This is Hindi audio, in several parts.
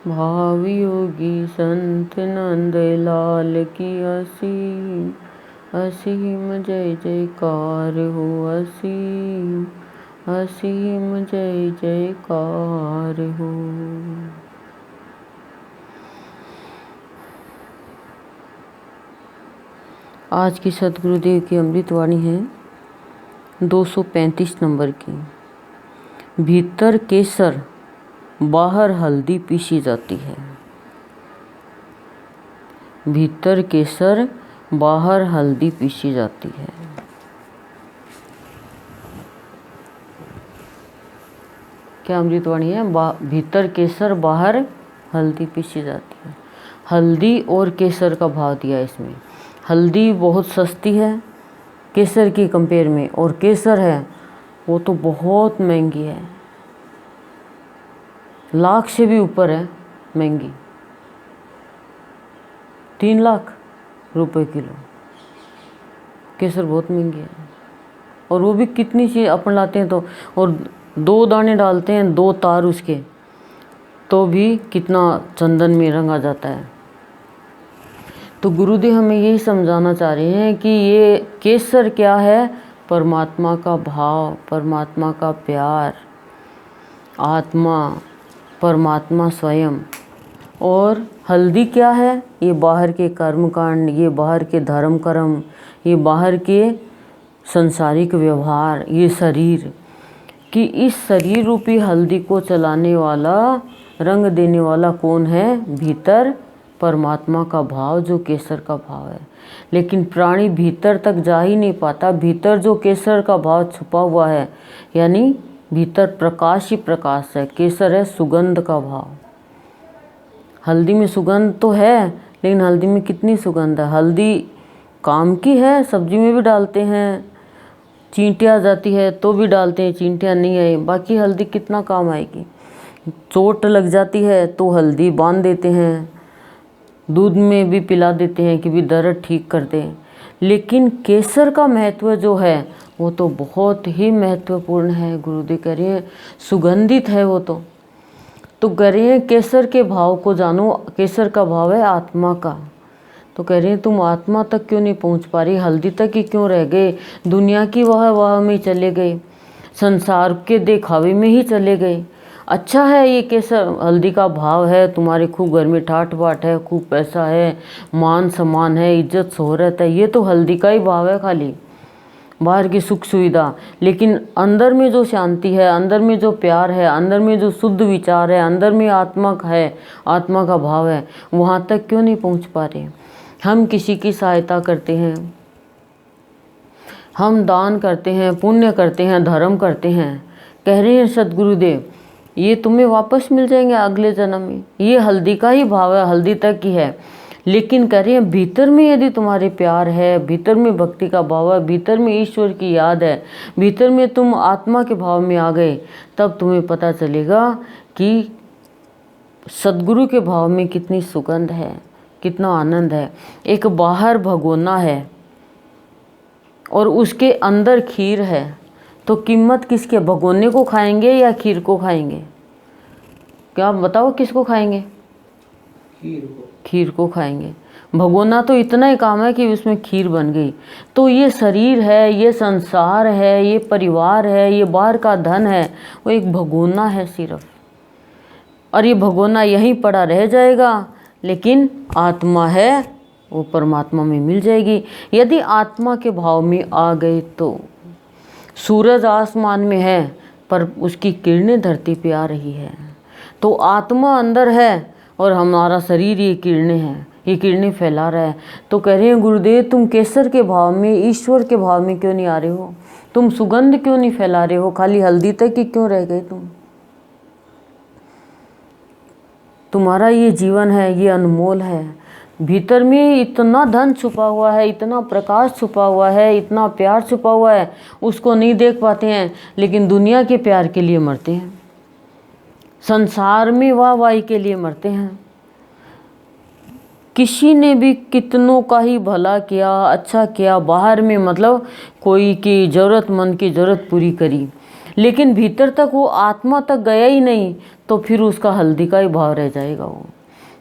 भाव योगी संत नंद लाल की असीम असीम जय जयकार हो। असीम असीम जय जयकार हो। आज की सतगुरुदेव की अमृतवाणी है 235 नंबर की। भीतर केसर बाहर हल्दी पीसी जाती है। भीतर केसर बाहर हल्दी पीसी जाती है। क्या अमृतवाणी है? भीतर केसर बाहर हल्दी पीसी जाती है। हल्दी और केसर का भाव दिया इसमें। हल्दी बहुत सस्ती है केसर की कंपेयर में, और केसर है वो तो बहुत महंगी है, लाख से भी ऊपर है महंगी। 3 लाख रुपए किलो केसर बहुत महंगी है। और वो भी कितनी चीज़ अपन लाते हैं तो, और 2 दाने डालते हैं, 2 तार उसके, तो भी कितना चंदन में रंगा जाता है। तो गुरुदेव हमें यही समझाना चाह रहे हैं कि ये केसर क्या है? परमात्मा का भाव, परमात्मा का प्यार, आत्मा, परमात्मा स्वयं। और हल्दी क्या है? ये बाहर के कर्म कांड, ये बाहर के धर्म कर्म, ये बाहर के संसारिक व्यवहार, ये शरीर कि इस शरीर रूपी हल्दी को चलाने वाला, रंग देने वाला कौन है? भीतर परमात्मा का भाव, जो केसर का भाव है। लेकिन प्राणी भीतर तक जा ही नहीं पाता। भीतर जो केसर का भाव छुपा हुआ है, यानी भीतर प्रकाश ही प्रकाश है। केसर है सुगंध का भाव। हल्दी में सुगंध तो है, लेकिन हल्दी में कितनी सुगंध है? हल्दी काम की है, सब्जी में भी डालते हैं, चींटियाँ जाती है तो भी डालते हैं, चींटियाँ नहीं आई, बाकी हल्दी कितना काम आएगी। चोट लग जाती है तो हल्दी बांध देते हैं, दूध में भी पिला देते हैं कि भी दर्द ठीक कर दे। लेकिन केसर का महत्व जो है वो तो बहुत ही महत्वपूर्ण है। गुरुदेव कह रहे हैं सुगंधित है वो तो कह रहे हैं केसर के भाव को जानो। केसर का भाव है आत्मा का। तो कह रहे हैं तुम आत्मा तक क्यों नहीं पहुंच पा रही? हल्दी तक ही क्यों रह गए? दुनिया की वाह में चले गए, संसार के दिखावे में ही चले गए। अच्छा है ये केसर हल्दी का भाव है, तुम्हारे खूब घर में ठाट बाट है, खूब पैसा है, मान सम्मान है, इज्जत शोहरत है, ये तो हल्दी का ही भाव है खाली, बाहर की सुख सुविधा। लेकिन अंदर में जो शांति है, अंदर में जो प्यार है, अंदर में जो शुद्ध विचार है, अंदर में आत्मा है, आत्मा का भाव है, वहाँ तक क्यों नहीं पहुँच पा रहे? हम किसी की सहायता करते हैं, हम दान करते हैं, पुण्य करते हैं, धर्म करते हैं। कह रहे हैं सदगुरुदेव ये तुम्हें वापस मिल जाएंगे अगले जन्म में। ये हल्दी का ही भाव है, हल्दी तक ही है। लेकिन कह रहे हैं भीतर में यदि तुम्हारे प्यार है, भीतर में भक्ति का भाव है, भीतर में ईश्वर की याद है, भीतर में तुम आत्मा के भाव में आ गए, तब तुम्हें पता चलेगा कि सदगुरु के भाव में कितनी सुगंध है, कितना आनंद है। एक बाहर भगोना है और उसके अंदर खीर है, तो कीमत किसके? भगोने को खाएंगे या खीर को खाएंगे? क्या आप बताओ किसको खाएंगे? खीर को खाएंगे। भगोना तो इतना ही काम है कि उसमें खीर बन गई। तो ये शरीर है, ये संसार है, ये परिवार है, ये बाहर का धन है, वो एक भगोना है सिर्फ। और ये भगोना यहीं पड़ा रह जाएगा। लेकिन आत्मा है वो परमात्मा में मिल जाएगी यदि आत्मा के भाव में आ गए तो। सूरज आसमान में है पर उसकी किरणें धरती पे आ रही है, तो आत्मा अंदर है और हमारा शरीर ये किरणें हैं, ये किरणें फैला रहा है। तो कह रहे हैं गुरुदेव तुम केसर के भाव में, ईश्वर के भाव में क्यों नहीं आ रहे हो? तुम सुगंध क्यों नहीं फैला रहे हो? खाली हल्दी तक ही क्यों रह गए तुम? तुम्हारा ये जीवन है, ये अनमोल है। भीतर में इतना धन छुपा हुआ है, इतना प्रकाश छुपा हुआ है, इतना प्यार छुपा हुआ है, उसको नहीं देख पाते हैं। लेकिन दुनिया के प्यार के लिए मरते हैं, संसार में वाहवाही के लिए मरते हैं। किसी ने भी कितनों का ही भला किया, अच्छा किया, बाहर में मतलब कोई की ज़रूरतमंद की ज़रूरत पूरी करी, लेकिन भीतर तक वो आत्मा तक गया ही नहीं, तो फिर उसका हल्दी का ही भाव रह जाएगा। वो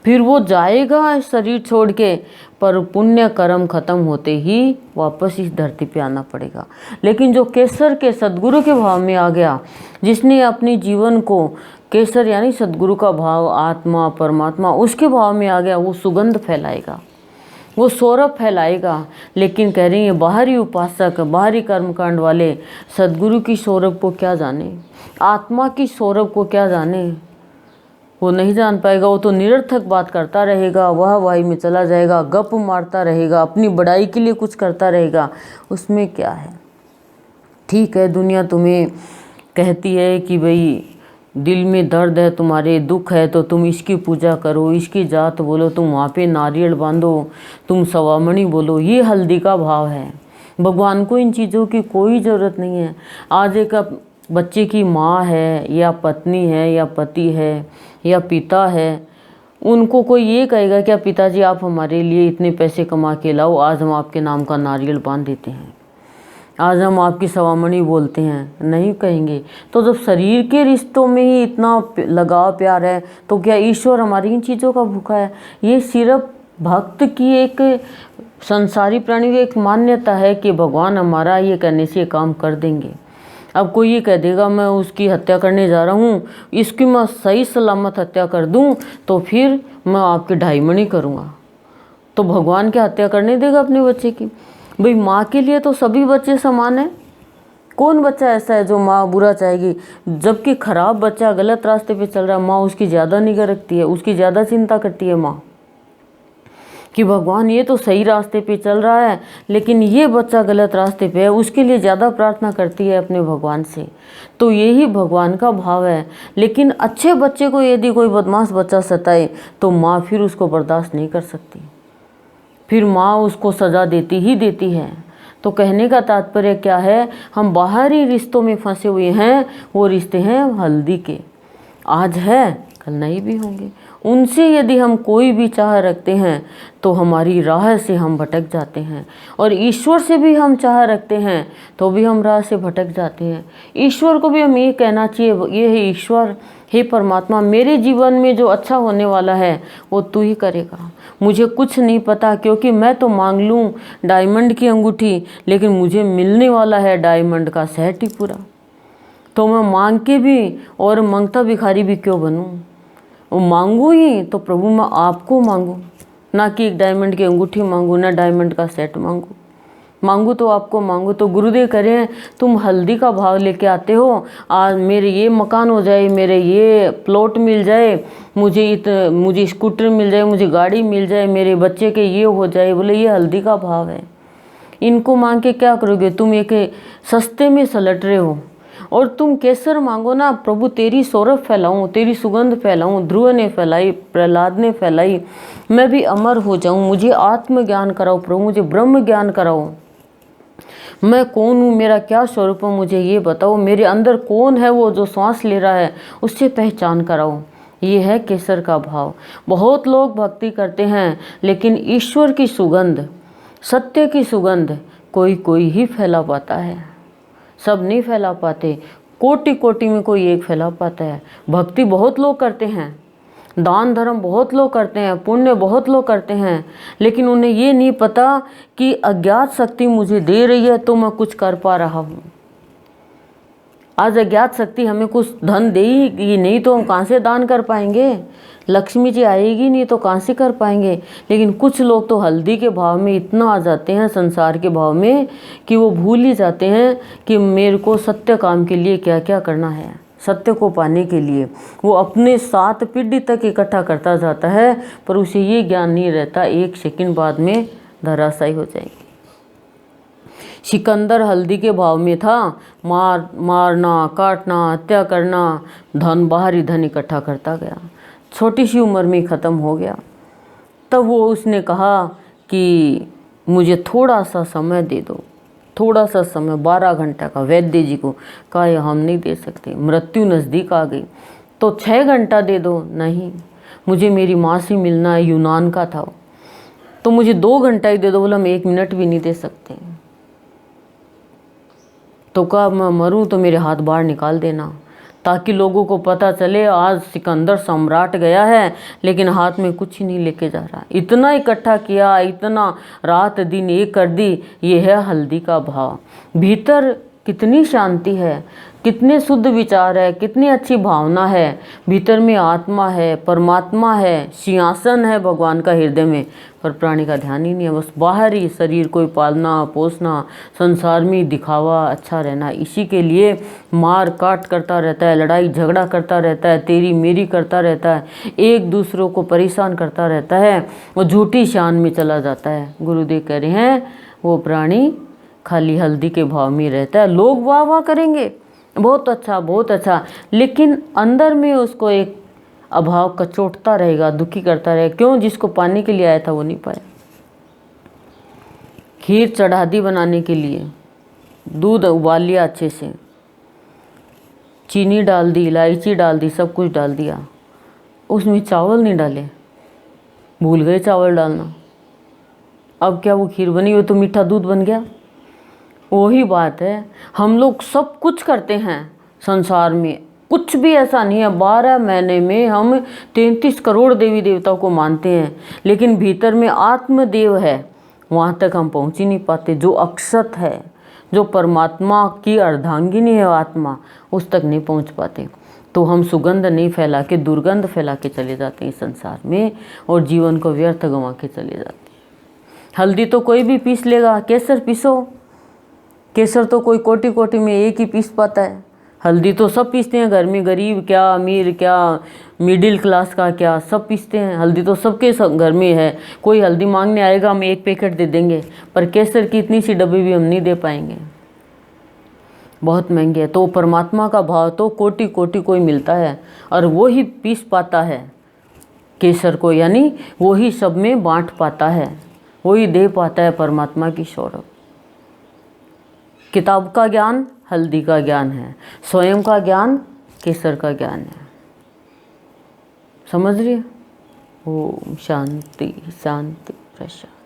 फिर वो जाएगा शरीर छोड़ के, पर पुण्य कर्म खत्म होते ही वापस इस धरती पे आना पड़ेगा। लेकिन जो केसर के सद्गुरु के भाव में आ गया, जिसने अपनी जीवन को केसर यानी सद्गुरु का भाव, आत्मा परमात्मा उसके भाव में आ गया, वो सुगंध फैलाएगा, वो सौरभ फैलाएगा। लेकिन कह रही है बाहरी उपासक, बाहरी कर्मकांड वाले सद्गुरु की सौरभ को क्या जाने, आत्मा की सौरभ को क्या जाने, वो नहीं जान पाएगा। वो तो निरर्थक बात करता रहेगा, वाह वाही में चला जाएगा, गप मारता रहेगा, अपनी बड़ाई के लिए कुछ करता रहेगा। उसमें क्या है? ठीक है, दुनिया तुम्हें कहती है कि भाई दिल में दर्द है, तुम्हारे दुख है, तो तुम इसकी पूजा करो, इसकी जात बोलो, तुम वहाँ पे नारियल बांधो, तुम सवामणि बोलो। ये हल्दी का भाव है। भगवान को इन चीज़ों की कोई ज़रूरत नहीं है। आज एक बच्चे की माँ है या पत्नी है या पति है या पिता है, उनको कोई ये कहेगा क्या पिताजी आप हमारे लिए इतने पैसे कमा के लाओ, आज हम आपके नाम का नारियल बांध देते हैं, आज हम आपकी सवामणि बोलते हैं? नहीं कहेंगे। तो जब शरीर के रिश्तों में ही इतना लगाव प्यार है, तो क्या ईश्वर हमारी इन चीज़ों का भूखा है? ये सिर्फ भक्त की एक संसारी प्राणी की एक मान्यता है कि भगवान हमारा ये करने से काम कर देंगे। अब कोई ये कह देगा मैं उसकी हत्या करने जा रहा हूँ, इसकी मैं सही सलामत हत्या कर दूँ तो फिर मैं आपकी ढाई मणि करूँगा, तो भगवान क्या हत्या करने देगा अपने बच्चे की? भाई माँ के लिए तो सभी बच्चे समान हैं। कौन बच्चा ऐसा है जो माँ बुरा चाहेगी? जबकि खराब बच्चा गलत रास्ते पे चल रहा है, माँ उसकी ज़्यादा निगाह रखती है, उसकी ज़्यादा चिंता करती है माँ कि भगवान ये तो सही रास्ते पे चल रहा है, लेकिन ये बच्चा गलत रास्ते पे है, उसके लिए ज़्यादा प्रार्थना करती है अपने भगवान से। तो यही भगवान का भाव है। लेकिन अच्छे बच्चे को यदि कोई बदमाश बच्चा सताए तो माँ फिर उसको बर्दाश्त नहीं कर सकती, फिर माँ उसको सज़ा देती ही देती है। तो कहने का तात्पर्य क्या है? हम बाहरी रिश्तों में फंसे हुए हैं, वो रिश्ते हैं हल्दी के, आज है कल नहीं भी होंगे। उनसे यदि हम कोई भी चाह रखते हैं तो हमारी राह से हम भटक जाते हैं, और ईश्वर से भी हम चाह रखते हैं तो भी हम राह से भटक जाते हैं। ईश्वर को भी हम ये कहना चाहिए, ये है ईश्वर, हे परमात्मा, मेरे जीवन में जो अच्छा होने वाला है वो तू ही करेगा। मुझे कुछ नहीं पता, क्योंकि मैं तो मांग लूँ डायमंड की अंगूठी, लेकिन मुझे मिलने वाला है डायमंड का सेट ही पूरा। तो मैं मांग के भी और मांगता भिखारी भी क्यों बनूं? वो मांगू ही तो प्रभु मैं आपको मांगू, ना कि एक डायमंड की अंगूठी मांगू, ना डायमंड का सेट मांगू। मांगू तो आपको मांगू। तो गुरुदेव करें तुम हल्दी का भाव लेके आते हो, आज मेरे ये मकान हो जाए, मेरे ये प्लॉट मिल जाए, मुझे स्कूटर मिल जाए, मुझे गाड़ी मिल जाए, मेरे बच्चे के ये हो जाए। बोले ये हल्दी का भाव है। इनको मांग के क्या करोगे? तुम एक सस्ते में सलट रहे हो। और तुम केसर मांगो ना, प्रभु तेरी सौरभ फैलाऊं, तेरी सुगंध फैलाऊं। ध्रुव ने फैलाई, प्रहलाद ने फैलाई, मैं भी अमर हो जाऊं। मुझे आत्मज्ञान कराओ प्रभु, मुझे ब्रह्म ज्ञान कराओ। मैं कौन हूँ, मेरा क्या स्वरूप है, मुझे ये बताओ। मेरे अंदर कौन है वो जो सांस ले रहा है, उससे पहचान कराओ। ये है केसर का भाव। बहुत लोग भक्ति करते हैं, लेकिन ईश्वर की सुगंध, सत्य की सुगंध कोई कोई ही फैला पाता है, सब नहीं फैला पाते। कोटि कोटि में कोई एक फैला पाता है। भक्ति बहुत लोग करते हैं, दान धर्म बहुत लोग करते हैं, पुण्य बहुत लोग करते हैं, लेकिन उन्हें ये नहीं पता कि अज्ञात शक्ति मुझे दे रही है तो मैं कुछ कर पा रहा हूँ। आज अज्ञात शक्ति हमें कुछ धन देगी नहीं तो हम कहाँ से दान कर पाएंगे? लक्ष्मी जी आएगी नहीं तो कहाँ से कर पाएंगे? लेकिन कुछ लोग तो हल्दी के भाव में इतना आ जाते हैं, संसार के भाव में, कि वो भूल ही जाते हैं कि मेरे को सत्य काम के लिए क्या क्या करना है। सत्य को पाने के लिए वो अपने 7 पीढ़ी तक इकट्ठा करता जाता है, पर उसे ये ज्ञान नहीं रहता एक सेकंड बाद में धराशायी हो जाएंगे। सिकंदर हल्दी के भाव में था, मारना, काटना, हत्या करना, धन, बाहरी धन इकट्ठा करता गया, छोटी सी उम्र में ख़त्म हो गया। तब वो उसने कहा कि मुझे थोड़ा सा समय दे दो, थोड़ा सा समय, 12 घंटा का। वैद्य जी को कहा हम नहीं दे सकते, मृत्यु नज़दीक आ गई। तो 6 घंटा दे दो। नहीं, मुझे मेरी माँ से मिलना है, यूनान का था। तो मुझे 2 घंटा ही दे दो। बोला मैं 1 मिनट भी नहीं दे सकते। तो कहा मैं मरूं तो मेरे हाथ बाहर निकाल देना, ताकि लोगों को पता चले आज सिकंदर सम्राट गया है लेकिन हाथ में कुछ ही नहीं लेके जा रहा। इतना इकट्ठा किया, इतना रात दिन एक कर दी। ये है हल्दी का भाव। भीतर कितनी शांति है, कितने शुद्ध विचार है, कितनी अच्छी भावना है। भीतर में आत्मा है, परमात्मा है, सिंहासन है भगवान का हृदय में, पर प्राणी का ध्यान ही नहीं है। बस बाहर ही शरीर को पालना पोसना, संसार में दिखावा, अच्छा रहना, इसी के लिए मार काट करता रहता है, लड़ाई झगड़ा करता रहता है, तेरी मेरी करता रहता है, एक दूसरों को परेशान करता रहता है और झूठी शान में चला जाता है। गुरुदेव कह रहे हैं वो प्राणी खाली हल्दी के भाव में रहता है। लोग वाह वाह करेंगे, बहुत अच्छा बहुत अच्छा, लेकिन अंदर में उसको एक अभाव कचोटता रहेगा, दुखी करता रहेगा। क्यों? जिसको पाने के लिए आया था वो नहीं पाया। खीर चढ़ा दी बनाने के लिए, दूध उबाल लिया अच्छे से, चीनी डाल दी, इलायची डाल दी, सब कुछ डाल दिया, उसमें चावल नहीं डाले, भूल गए चावल डालना। अब क्या वो खीर बनी? वो तो मीठा दूध बन गया। वही बात है, हम लोग सब कुछ करते हैं संसार में, कुछ भी ऐसा नहीं है। 12 महीने में हम 33 करोड़ देवी देवताओं को मानते हैं, लेकिन भीतर में आत्मदेव है, वहाँ तक हम पहुँच ही नहीं पाते। जो अक्षत है, जो परमात्मा की अर्धांगिनी है आत्मा, उस तक नहीं पहुँच पाते। तो हम सुगंध नहीं फैला के दुर्गंध फैला के चले जाते हैं संसार में, और जीवन को व्यर्थ गंवा के चले जाते हैं। हल्दी तो कोई भी पीस लेगा, केसर पीसो, केसर तो कोई कोटि कोटि में एक ही पीस पाता है। हल्दी तो सब पीसते हैं घर में, गरीब क्या अमीर क्या मिडिल क्लास का क्या, सब पीसते हैं। हल्दी तो सबके सब घर में है। कोई हल्दी मांगने आएगा हम एक पैकेट दे देंगे, पर केसर की इतनी सी डब्बी भी हम नहीं दे पाएंगे, बहुत महंगी है। तो परमात्मा का भाव तो कोटि कोटि कोई मिलता है, और वो ही पीस पाता है केसर को, यानी वो ही सब में बांट पाता है, वो ही दे पाता है परमात्मा की सौरभ। किताब का ज्ञान हल्दी का ज्ञान है, स्वयं का ज्ञान केसर का ज्ञान है। समझ रही? ओम शांति शांति प्रशांति।